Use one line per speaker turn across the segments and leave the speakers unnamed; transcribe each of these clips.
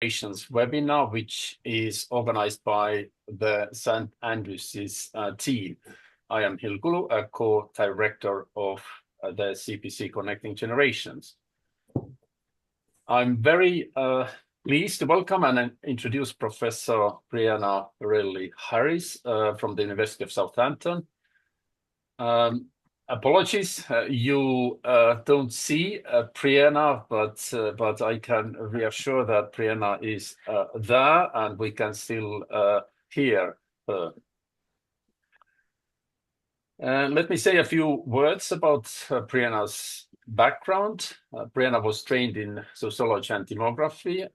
webinar, which is organized by the St. Andrews's team. I am Hill Kulu, a co-director of the CPC Connecting Generations. I'm very pleased to welcome and introduce Professor Brienna Perelli-Harris from the University of Southampton. Apologies, you don't see Brienna, but I can reassure that Brienna is there and we can still hear her. Let me say a few words about Brienna's background. Brienna was trained in sociology and demography.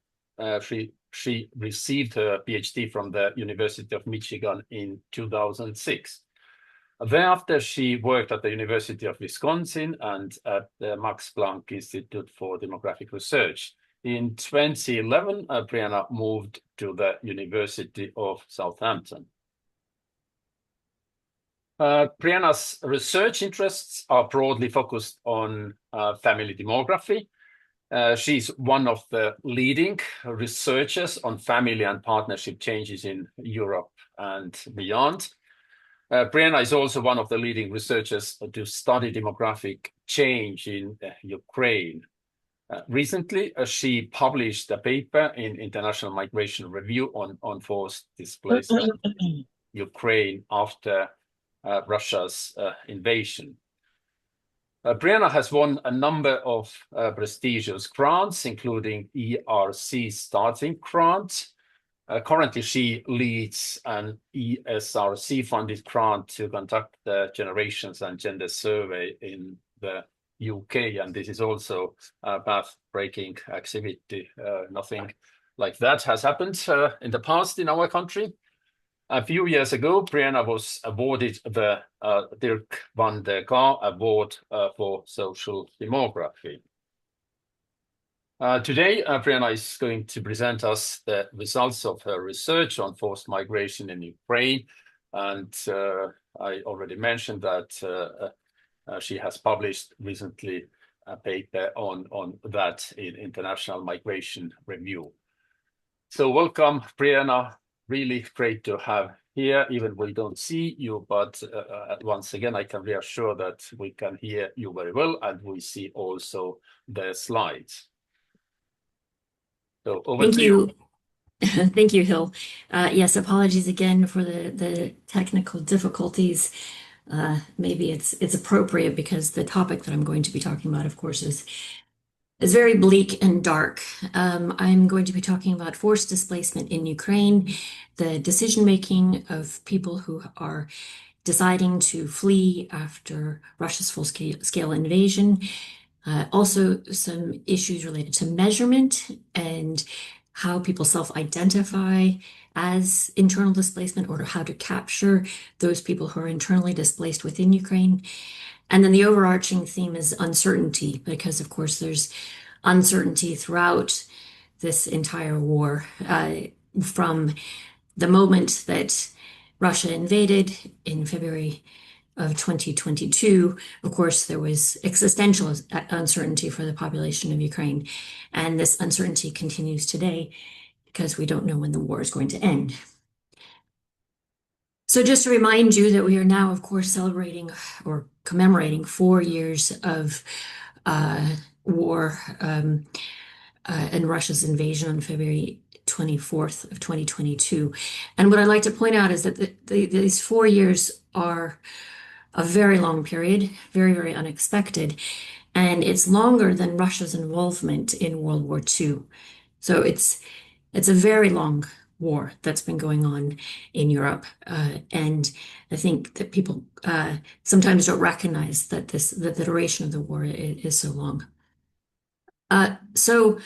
She received her PhD from the University of Michigan in 2006. Thereafter, she worked at the University of Wisconsin and at the Max Planck Institute for Demographic Research. In 2011, Brienna moved to the University of Southampton. Brienna's research interests are broadly focused on family demography. She's one of the leading researchers on family and partnership changes in Europe and beyond. Brienna is also one of the leading researchers to study demographic change in Ukraine. Recently, she published a paper in International Migration Review on forced displacement in Ukraine after Russia's invasion. Brienna has won a number of prestigious grants, including ERC Starting Grant. Currently, she leads an ESRC-funded grant to conduct the Generations and Gender Survey in the UK, and this is also a path-breaking activity. Nothing like that has happened in the past in our country. A few years ago, Brienna was awarded the Dirk van der Gaar Award for Social Demography. Today, Brienna is going to present us the results of her research on forced migration in Ukraine. And I already mentioned that she has published recently a paper on that in International Migration Review. So welcome, Brienna. Really great to have here, even we don't see you, but once again, I can reassure that we can hear you very well, and we see also the slides. So over to you.
Thank you, Hill. Yes, apologies again for the technical difficulties. Maybe it's appropriate because the topic that I'm going to be talking about, of course, is very bleak and dark. I'm going to be talking about forced displacement in Ukraine, the decision-making of people who are deciding to flee after Russia's full-scale invasion. Also, some issues related to measurement and how people self-identify as internal displacement or how to capture those people who are internally displaced within Ukraine. And then the overarching theme is uncertainty, because of course there's uncertainty throughout this entire war. From the moment that Russia invaded in February of 2022, of course, there was existential uncertainty for the population of Ukraine. And this uncertainty continues today because we don't know when the war is going to end. So just to remind you that we are now, of course, celebrating or commemorating 4 years of war and Russia's invasion on February 24th of 2022. And what I'd like to point out is that these 4 years are a very long period, very, very unexpected. And it's longer than Russia's involvement in World War II. So it's a very long war that's been going on in Europe. And I think that people sometimes don't recognize that the duration of the war is so long. So,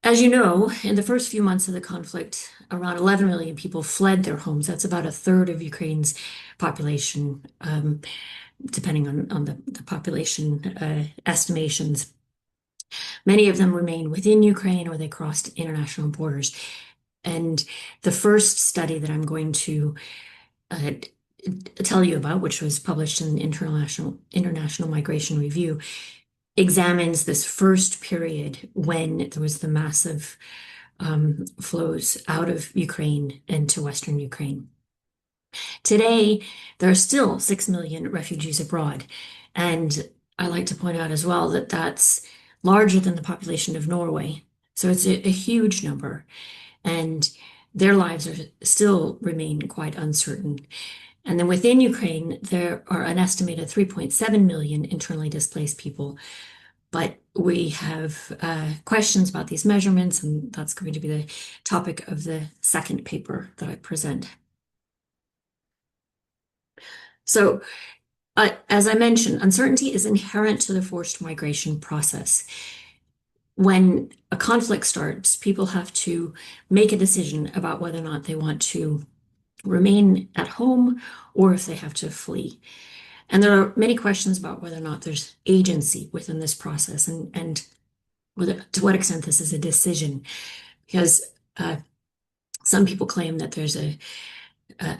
as you know, in the first few months of the conflict, around 11 million people fled their homes. That's about a third of Ukraine's population, depending on the population estimations. Many of them remained within Ukraine or they crossed international borders. And the first study that I'm going to tell you about, which was published in International Migration Review, examines this first period when there was the massive flows out of Ukraine into Western Ukraine. Today, there are still 6 million refugees abroad. And I like to point out as well that that's larger than the population of Norway. So it's a huge number. And their lives are still remain quite uncertain. And then within Ukraine, there are an estimated 3.7 million internally displaced people. But we have questions about these measurements, and that's going to be the topic of the second paper that I present. So, as I mentioned, uncertainty is inherent to the forced migration process. When a conflict starts, people have to make a decision about whether or not they want to remain at home or if they have to flee. And there are many questions about whether or not there's agency within this process and to what extent this is a decision. Because some people claim that there's a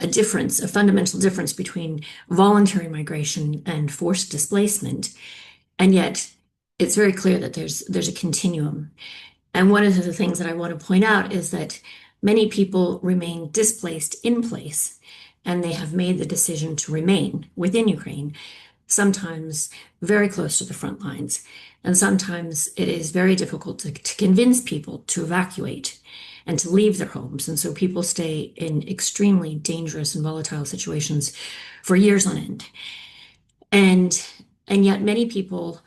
difference, a fundamental difference between voluntary migration and forced displacement. And yet it's very clear that there's a continuum. And one of the things that I want to point out is that many people remain displaced in place, and they have made the decision to remain within Ukraine, sometimes very close to the front lines. And sometimes it is very difficult to convince people to evacuate and to leave their homes. And so people stay in extremely dangerous and volatile situations for years on end. And yet many people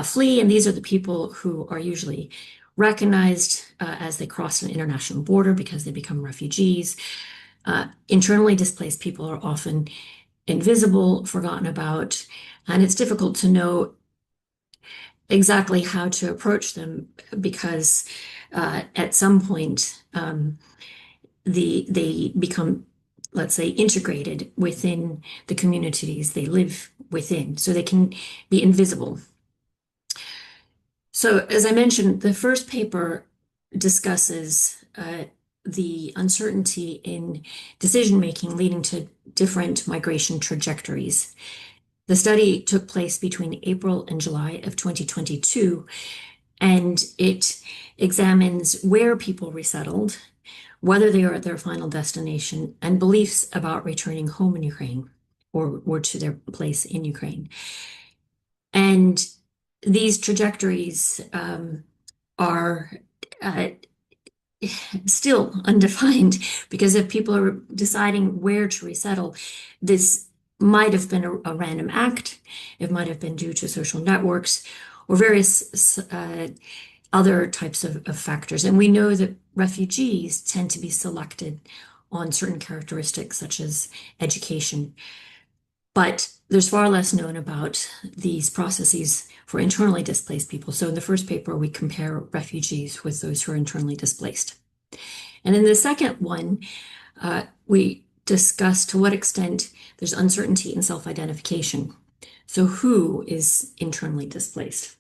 flee, and these are the people who are usually recognized as they cross an international border because they become refugees. Internally displaced people are often invisible, forgotten about, and it's difficult to know exactly how to approach them because at some point they become, let's say, integrated within the communities they live within, so they can be invisible. So as I mentioned, the first paper discusses the uncertainty in decision-making leading to different migration trajectories. The study took place between April and July of 2022, and it examines where people resettled, whether they are at their final destination, and beliefs about returning home in Ukraine or to their place in Ukraine. And these trajectories are still undefined because if people are deciding where to resettle, this might have been a random act. It might have been due to social networks or various other types of factors. And we know that refugees tend to be selected on certain characteristics such as education. But there's far less known about these processes for internally displaced people. So in the first paper, we compare refugees with those who are internally displaced. And in the second one, we discuss to what extent there's uncertainty in self-identification. So who is internally displaced?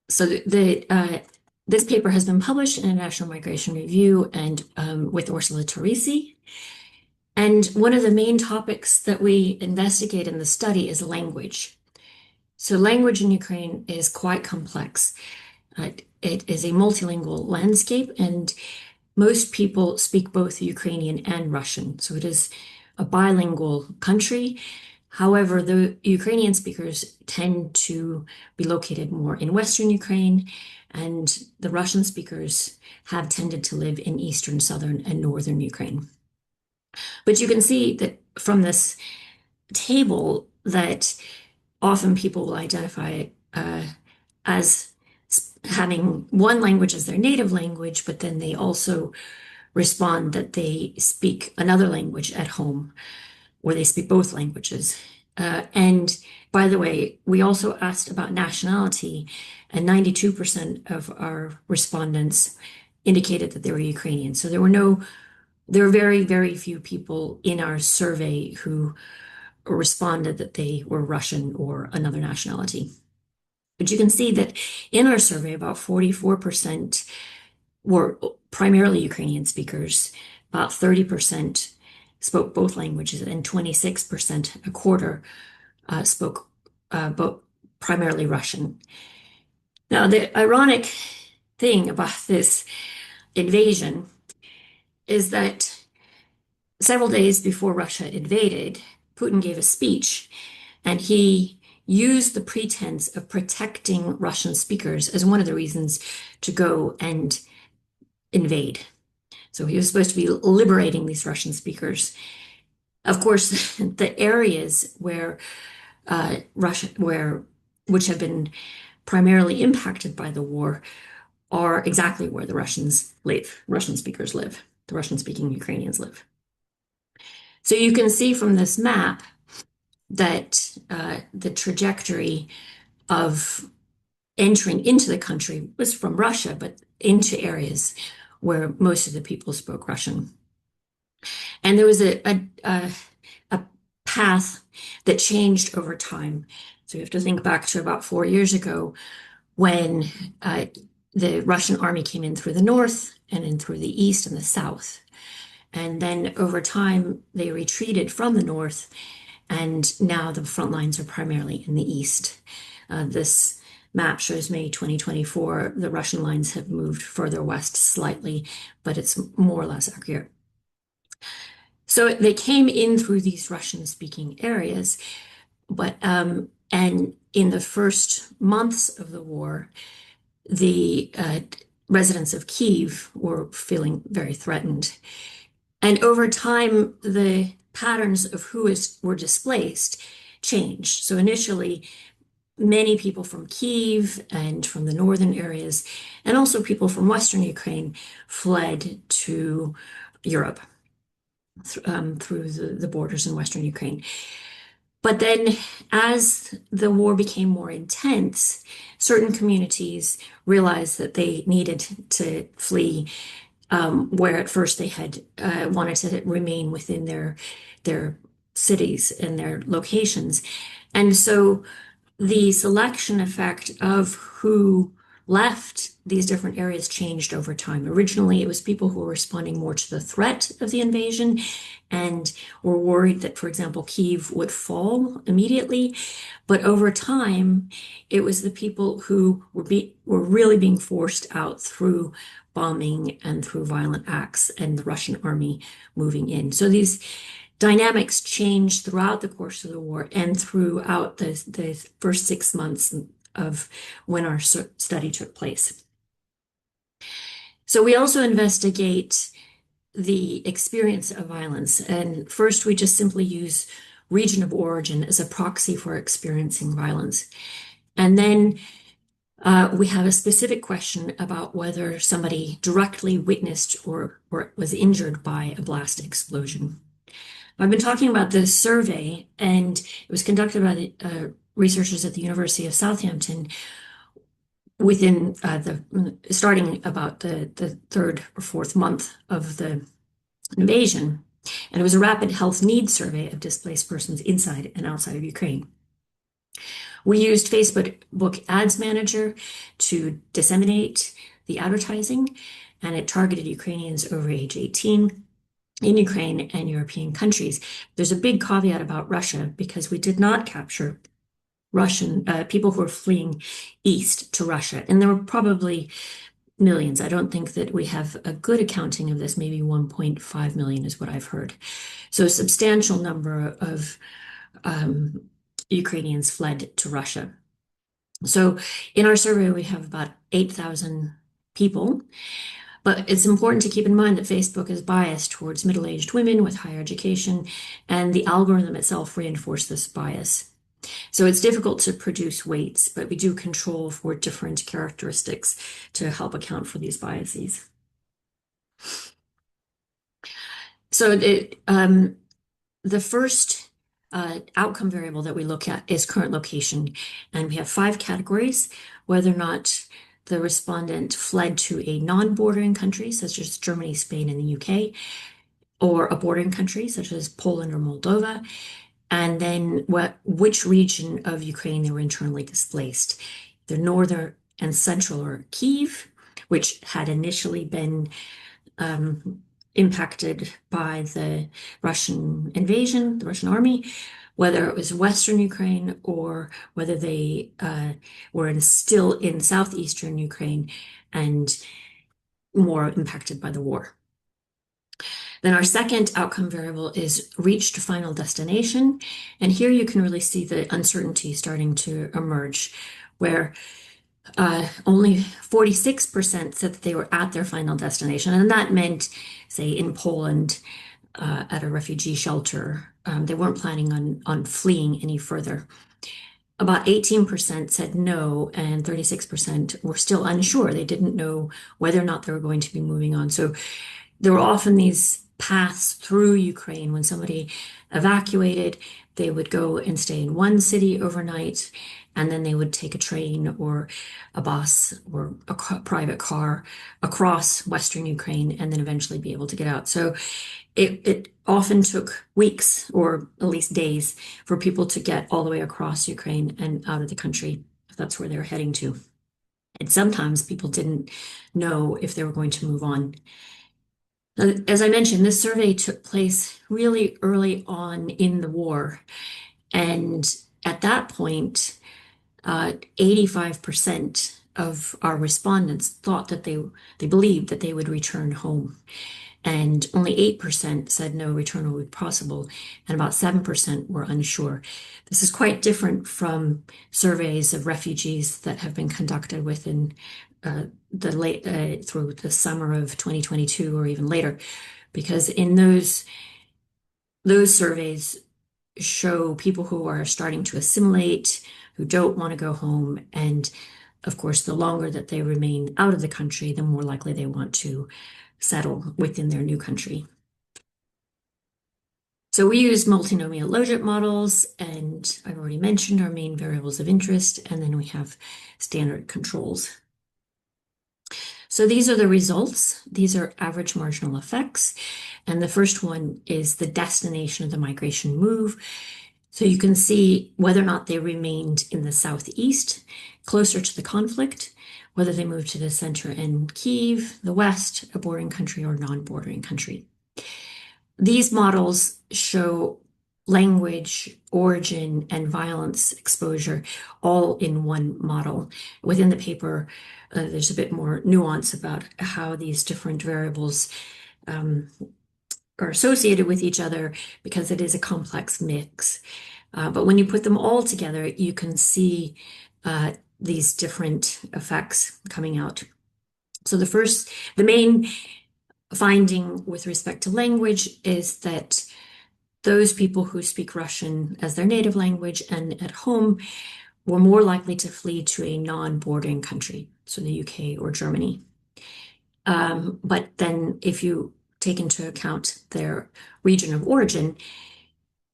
So this paper has been published in a National Migration Review and with Ursula Teresi. And one of the main topics that we investigate in the study is language. So language in Ukraine is quite complex. It is a multilingual landscape, and most people speak both Ukrainian and Russian. So it is a bilingual country. However, the Ukrainian speakers tend to be located more in Western Ukraine, and the Russian speakers have tended to live in Eastern, Southern, and Northern Ukraine. But you can see that from this table that often people will identify as having one language as their native language, but then they also respond that they speak another language at home, or they speak both languages. And by the way, we also asked about nationality, and 92% of our respondents indicated that they were Ukrainian. So there were very, very few people in our survey who responded that they were Russian or another nationality. But you can see that in our survey, about 44% were primarily Ukrainian speakers, about 30% spoke both languages, and 26%, a quarter, spoke both primarily Russian. Now, the ironic thing about this invasion is that several days before Russia invaded, Putin gave a speech, and he used the pretense of protecting Russian speakers as one of the reasons to go and invade. So he was supposed to be liberating these Russian speakers. Of course, the areas where which have been primarily impacted by the war are exactly where the Russians live, Russian speakers live, the Russian-speaking Ukrainians live. So you can see from this map that the trajectory of entering into the country was from Russia, but into areas where most of the people spoke Russian. And there was a path that changed over time. So you have to think back to about 4 years ago when the Russian army came in through the north and in through the east and the south. And then over time, they retreated from the north, and now the front lines are primarily in the east. This map shows May 2024. The Russian lines have moved further west slightly, but it's more or less accurate. So they came in through these Russian-speaking areas, but and in the first months of the war, the residents of Kyiv were feeling very threatened. And over time, the patterns of who were displaced changed. So initially, many people from Kyiv and from the northern areas, and also people from Western Ukraine, fled to Europe through the borders in Western Ukraine. But then, as the war became more intense, certain communities realized that they needed to flee, where at first they had wanted to remain within their cities and their locations. And so the selection effect of who left these different areas changed over time. Originally, it was people who were responding more to the threat of the invasion and were worried that, for example, Kyiv would fall immediately. But over time, it was the people who were really being forced out through bombing and through violent acts and the Russian army moving in. So these dynamics changed throughout the course of the war and throughout the first 6 months of when our study took place. So we also investigate the experience of violence. And first, we just simply use region of origin as a proxy for experiencing violence. And then we have a specific question about whether somebody directly witnessed or was injured by a blast explosion. I've been talking about this survey, and it was conducted by the researchers at the University of Southampton within starting about the third or fourth month of the invasion. And it was a rapid health needs survey of displaced persons inside and outside of Ukraine. We used Facebook Ads Manager to disseminate the advertising, and it targeted Ukrainians over age 18 in Ukraine and European countries. There's a big caveat about Russia because we did not capture Russian people who were fleeing east to Russia, and there were probably millions. I don't think that we have a good accounting of this. Maybe 1.5 million is what I've heard. So a substantial number of Ukrainians fled to Russia. So in our survey, we have about 8,000 people. But it's important to keep in mind that Facebook is biased towards middle-aged women with higher education, and the algorithm itself reinforced this bias. So it's difficult to produce weights, but we do control for different characteristics to help account for these biases. So the first outcome variable that we look at is current location, and we have 5 categories: whether or not the respondent fled to a non-bordering country, such as Germany, Spain, and the UK, or a bordering country, such as Poland or Moldova, and then which region of Ukraine they were internally displaced. The northern and central or Kyiv, which had initially been impacted by the Russian invasion, the Russian army, whether it was Western Ukraine or whether they were still in southeastern Ukraine and more impacted by the war. Then our second outcome variable is reached final destination. And here you can really see the uncertainty starting to emerge, where only 46% said that they were at their final destination. And that meant, say, in Poland, at a refugee shelter. They weren't planning on fleeing any further. About 18% said no, and 36% were still unsure. They didn't know whether or not they were going to be moving on. So there were often these paths through Ukraine. When somebody evacuated, they would go and stay in one city overnight, and then they would take a train or a bus or a private car across Western Ukraine and then eventually be able to get out. So it often took weeks or at least days for people to get all the way across Ukraine and out of the country, if that's where they were heading to. And sometimes people didn't know if they were going to move on. As I mentioned, this survey took place really early on in the war. And at that point, 85% of our respondents thought that they believed that they would return home. And only 8% said no return would be possible, and about 7% were unsure. This is quite different from surveys of refugees that have been conducted within through the summer of 2022 or even later, because in those surveys show people who are starting to assimilate, who don't want to go home, and of course, the longer that they remain out of the country, the more likely they want to settle within their new country. So we use multinomial logit models, and I've already mentioned our main variables of interest, and then we have standard controls. So these are the results. These are average marginal effects. And the first one is the destination of the migration move. So you can see whether or not they remained in the southeast, closer to the conflict, whether they moved to the center in Kyiv, the west, a bordering country or non-bordering country. These models show language, origin, and violence exposure all in one model. Within the paper, there's a bit more nuance about how these different variables are associated with each other because it is a complex mix. But when you put them all together, you can see these different effects coming out. So the main finding with respect to language is that those people who speak Russian as their native language and at home were more likely to flee to a non-bordering country, so the UK or Germany. But then if you take into account their region of origin,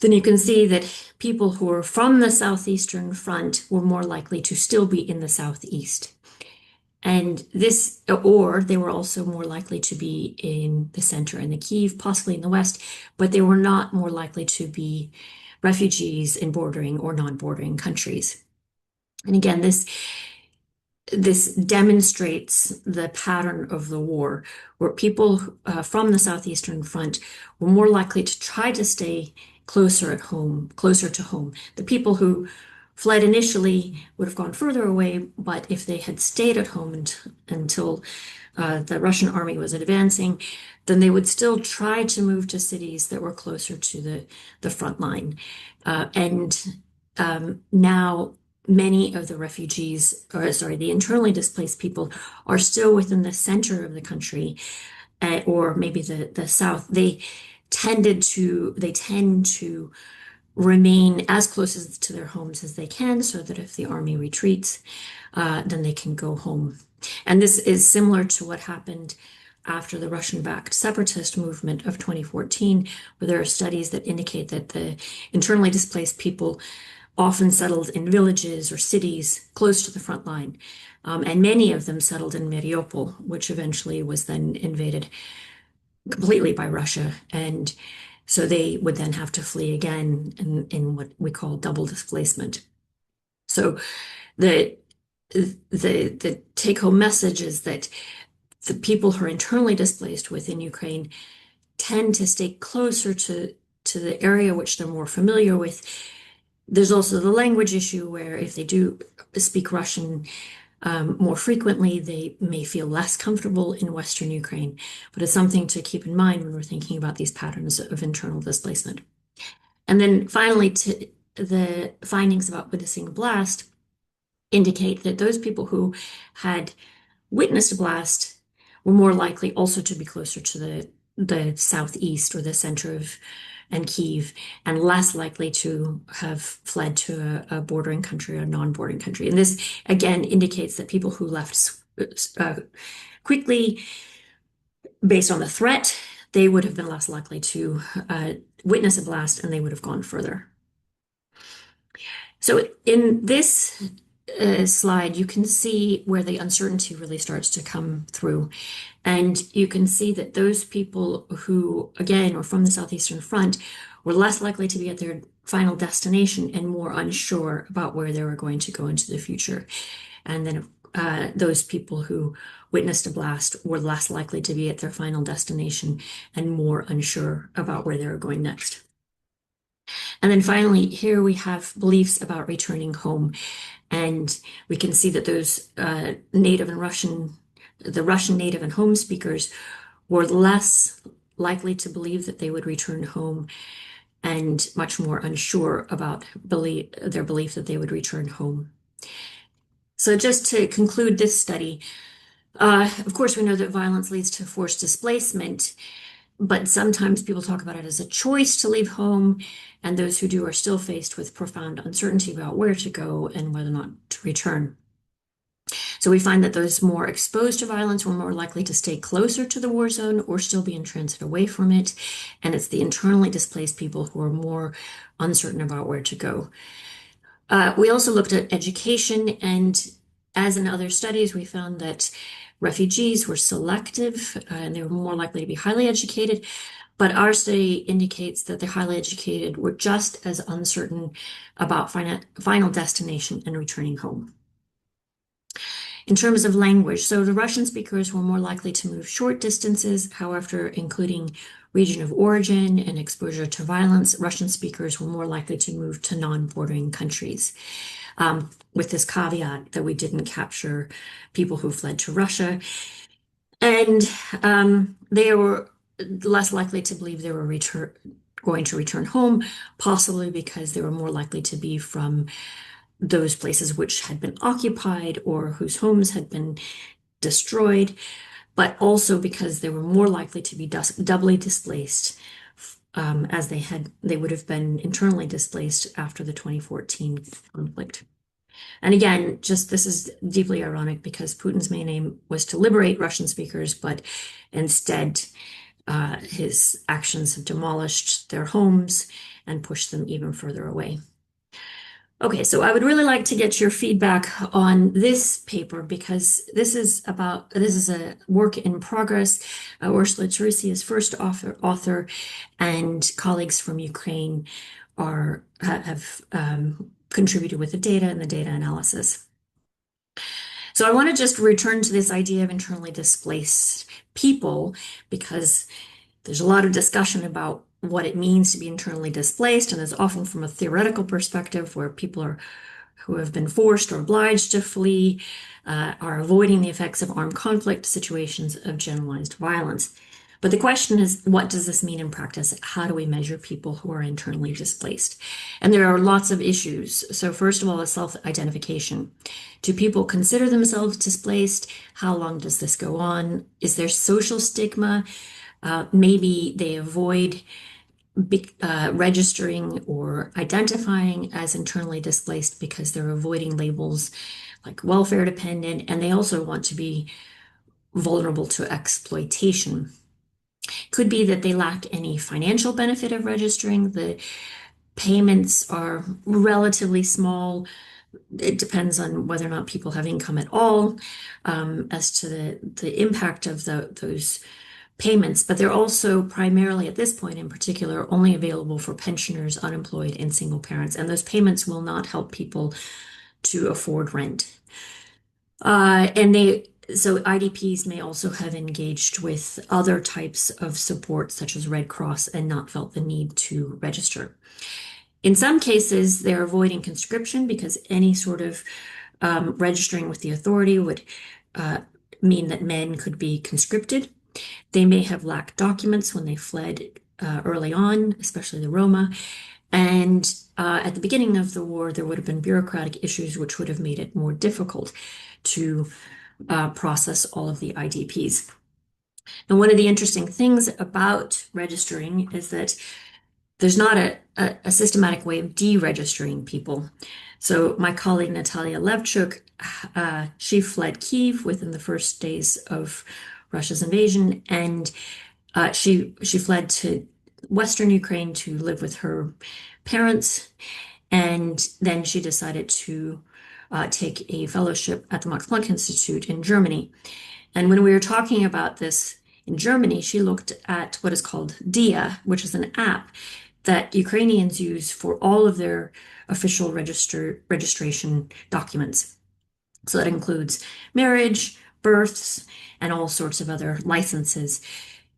then you can see that people who are from the southeastern front were more likely to still be in the southeast. And or they were also more likely to be in the center and the Kyiv, possibly in the west, but they were not more likely to be refugees in bordering or non-bordering countries. And again, this demonstrates the pattern of the war, where people from the southeastern front were more likely to try to stay closer to home. The people who fled initially would have gone further away, but if they had stayed at home until the Russian army was advancing, then they would still try to move to cities that were closer to the front line. Now many of the the internally displaced people are still within the center of the country, or maybe the south. They tend to remain as close to their homes as they can, so that if the army retreats, then they can go home. And this is similar to what happened after the Russian-backed separatist movement of 2014, where there are studies that indicate that the internally displaced people often settled in villages or cities close to the front line. And many of them settled in Mariupol, which eventually was then invaded completely by Russia. And so they would then have to flee again in what we call double displacement. So the take-home message is that the people who are internally displaced within Ukraine tend to stay closer to to the area which they're more familiar with. There's also the language issue where if they do speak Russian more frequently, they may feel less comfortable in Western Ukraine. But it's something to keep in mind when we're thinking about these patterns of internal displacement. And then finally, the findings about witnessing a blast indicate that those people who had witnessed a blast were more likely also to be closer to the southeast or the center of and Kyiv, and less likely to have fled to a bordering country or a non-bordering country. And this again indicates that people who left quickly based on the threat, they would have been less likely to witness a blast, and they would have gone further. So in this slide, you can see where the uncertainty really starts to come through. And you can see that those people who, again, are from the Southeastern Front were less likely to be at their final destination and more unsure about where they were going to go into the future. And then those people who witnessed a blast were less likely to be at their final destination and more unsure about where they were going next. And then finally, here we have beliefs about returning home. And we can see that those native and the Russian native and home speakers were less likely to believe that they would return home and much more unsure about their belief that they would return home. So just to conclude this study, of course, we know that violence leads to forced displacement, but sometimes people talk about it as a choice to leave home, and those who do are still faced with profound uncertainty about where to go and whether or not to return. So we find that those more exposed to violence were more likely to stay closer to the war zone or still be in transit away from it. And it's the internally displaced people who are more uncertain about where to go. We also looked at education, and as in other studies, we found that refugees were selective and they were more likely to be highly educated. But our study indicates that the highly educated were just as uncertain about final destination and returning home. In terms of language, so the Russian speakers were more likely to move short distances. However, including region of origin and exposure to violence, Russian speakers were more likely to move to non-bordering countries. With this caveat that we didn't capture people who fled to Russia. And they were less likely to believe they were going to return home, possibly because they were more likely to be from those places which had been occupied or whose homes had been destroyed, but also because they were more likely to be doubly displaced, as they would have been internally displaced after the 2014 conflict. And again, this is deeply ironic because Putin's main aim was to liberate Russian speakers, but instead his actions have demolished their homes and pushed them even further away. Okay, so I would really like to get your feedback on this paper because this is a work in progress. Ursula Teresi is first author, and colleagues from Ukraine have contributed with the data and the data analysis. So I want to just return to this idea of internally displaced people because there's a lot of discussion about what it means to be internally displaced, and it's often from a theoretical perspective where people who have been forced or obliged to flee are avoiding the effects of armed conflict, situations of generalized violence. But the question is, what does this mean in practice? How do we measure people who are internally displaced? And there are lots of issues. So first of all, is self-identification. Do people consider themselves displaced? How long does this go on? Is there social stigma? Maybe they avoid registering or identifying as internally displaced because they're avoiding labels like welfare dependent, and they also want to be vulnerable to exploitation. Could be that they lack any financial benefit of registering. The payments are relatively small. It depends on whether or not people have income at all as to the impact of those payments, but they're also primarily at this point in particular only available for pensioners, unemployed, and single parents, and those payments will not help people to afford rent. And So IDPs may also have engaged with other types of support, such as Red Cross, and not felt the need to register. In some cases, they're avoiding conscription because any sort of registering with the authority would mean that men could be conscripted. They may have lacked documents when they fled early on, especially the Roma. And at the beginning of the war, there would have been bureaucratic issues which would have made it more difficult to process all of the IDPs. And one of the interesting things about registering is that there's not a systematic way of deregistering people. So my colleague Natalia Levchuk, she fled Kyiv within the first days of Russia's invasion, and she fled to Western Ukraine to live with her parents, and then she decided to take a fellowship at the Max Planck Institute in Germany. And when we were talking about this in Germany, she looked at what is called DIA, which is an app that Ukrainians use for all of their official registration documents. So that includes marriage, births, and all sorts of other licenses.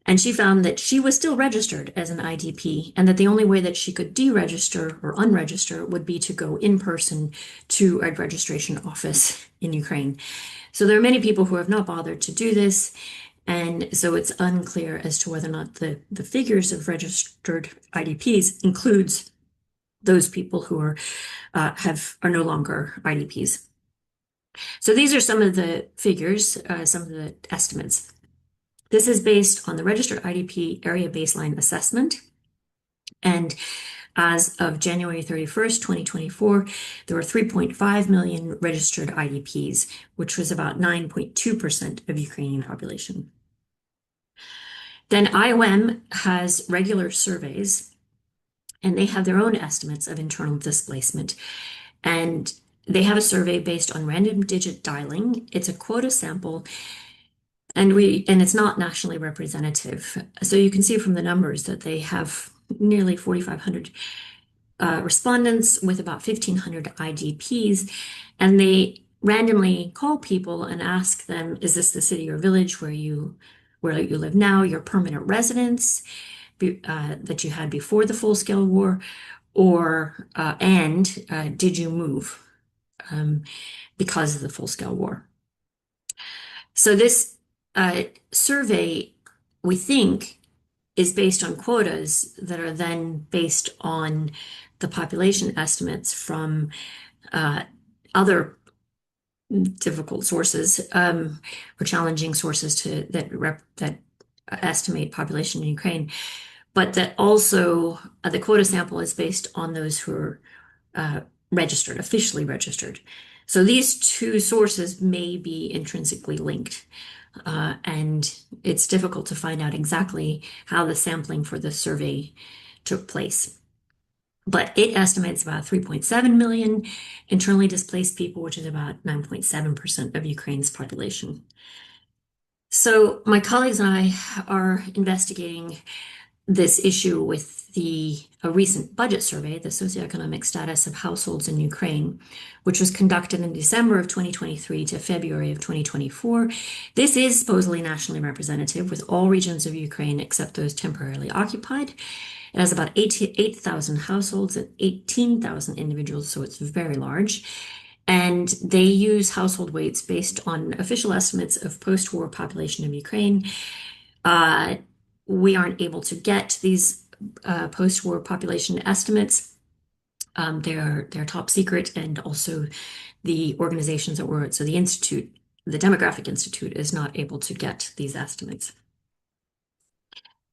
And she found that she was still registered as an IDP, and that the only way that she could deregister or unregister would be to go in person to a registration office in Ukraine. So there are many people who have not bothered to do this, and so it's unclear as to whether or not the figures of registered IDPs includes those people who are no longer IDPs. So these are some of the figures, some of the estimates. This is based on the registered IDP area baseline assessment. And as of January 31st, 2024, there were 3.5 million registered IDPs, which was about 9.2% of Ukrainian population. Then IOM has regular surveys, and they have their own estimates of internal displacement. And they have a survey based on random digit dialing. It's a quota sample, and it's not nationally representative. So you can see from the numbers that they have nearly 4,500 respondents with about 1,500 IDPs, and they randomly call people and ask them, is this the city or village where you live now, your permanent residence that you had before the full-scale war, or did you move because of the full-scale war? So this survey, we think, is based on quotas that are then based on the population estimates from other difficult sources or challenging sources that estimate population in Ukraine, but that also the quota sample is based on those who are registered, officially registered. So these two sources may be intrinsically linked. And it's difficult to find out exactly how the sampling for the survey took place. But it estimates about 3.7 million internally displaced people, which is about 9.7% of Ukraine's population. So my colleagues and I are investigating this issue with a recent budget survey, the socioeconomic status of households in Ukraine, which was conducted in December of 2023 to February of 2024. This is supposedly nationally representative with all regions of Ukraine except those temporarily occupied. It has about 8,000 households and 18,000 individuals, so it's very large. And they use household weights based on official estimates of post-war population of Ukraine. We aren't able to get these post-war population estimates. They're top secret, and also the organizations that were, so the institute, the Demographic Institute, is not able to get these estimates.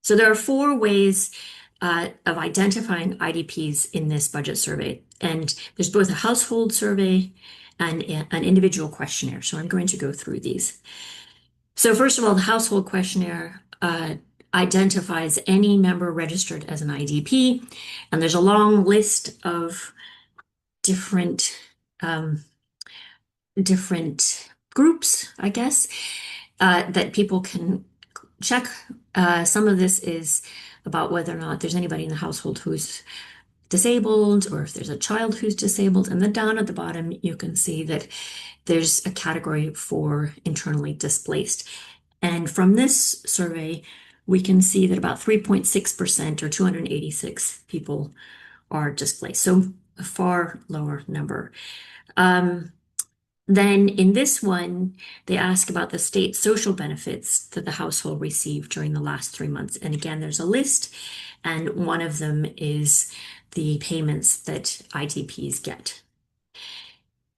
So there are 4 ways of identifying IDPs in this budget survey, and there's both a household survey and an individual questionnaire. So I'm going to go through these. So first of all, the household questionnaire identifies any member registered as an IDP, and there's a long list of different groups, I guess, that people can check. Some of this is about whether or not there's anybody in the household who's disabled or if there's a child who's disabled. And then down at the bottom, you can see that there's a category for internally displaced. And from this survey, we can see that about 3.6% or 286 people are displaced. So a far lower number. Then in this one, they ask about the state social benefits that the household received during the last 3 months. And again, there's a list, and one of them is the payments that IDPs get.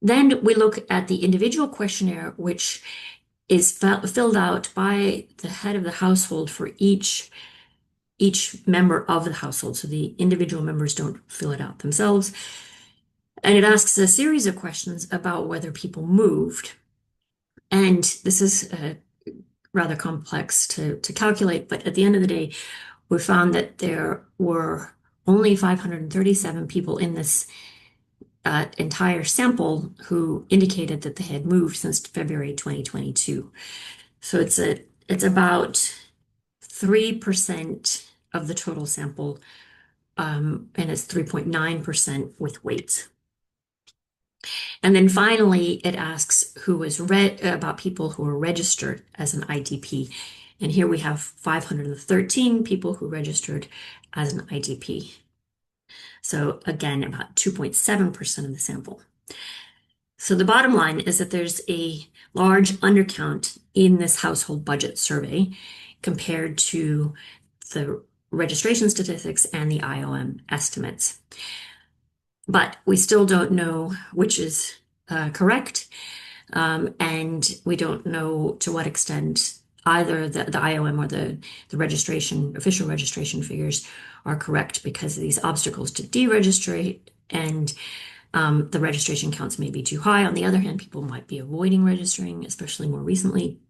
Then we look at the individual questionnaire, which is filled out by the head of the household for each member of the household. So the individual members don't fill it out themselves. And it asks a series of questions about whether people moved. And this is rather complex to calculate, but at the end of the day, we found that there were only 537 people in this entire sample who indicated that they had moved since February 2022. So it's about 3% of the total sample, and it's 3.9% with weight. And then finally, it asks who was about people who were registered as an IDP. And here we have 513 people who registered as an IDP. So again, about 2.7% of the sample. So the bottom line is that there's a large undercount in this household budget survey compared to the registration statistics and the IOM estimates. But we still don't know which is correct, and we don't know to what extent either the IOM or the official registration figures are correct because of these obstacles to deregister, and the registration counts may be too high. On the other hand, people might be avoiding registering, especially more recently.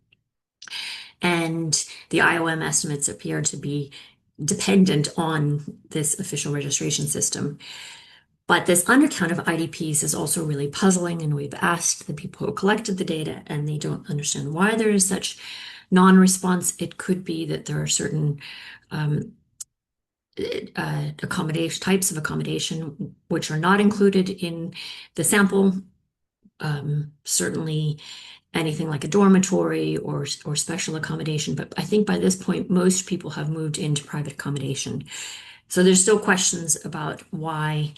And the IOM estimates appear to be dependent on this official registration system. But this undercount of IDPs is also really puzzling, and we've asked the people who collected the data, and they don't understand why there is such non-response. It could be that there are certain types of accommodation which are not included in the sample. Certainly anything like a dormitory or special accommodation. But I think by this point, most people have moved into private accommodation. So there's still questions about why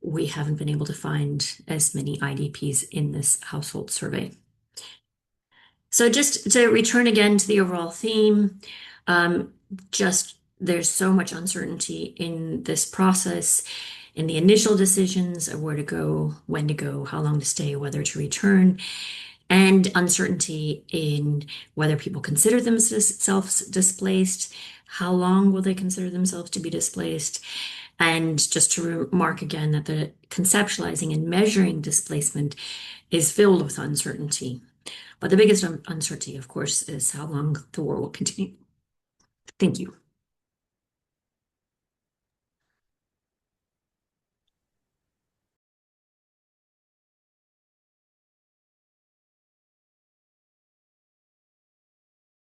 we haven't been able to find as many IDPs in this household survey. So just to return again to the overall theme, there's so much uncertainty in this process, in the initial decisions of where to go, when to go, how long to stay, whether to return, and uncertainty in whether people consider themselves displaced, how long will they consider themselves to be displaced. And just to remark again that the conceptualizing and measuring displacement is filled with uncertainty. But the biggest uncertainty, of course, is how long the war will continue. Thank you.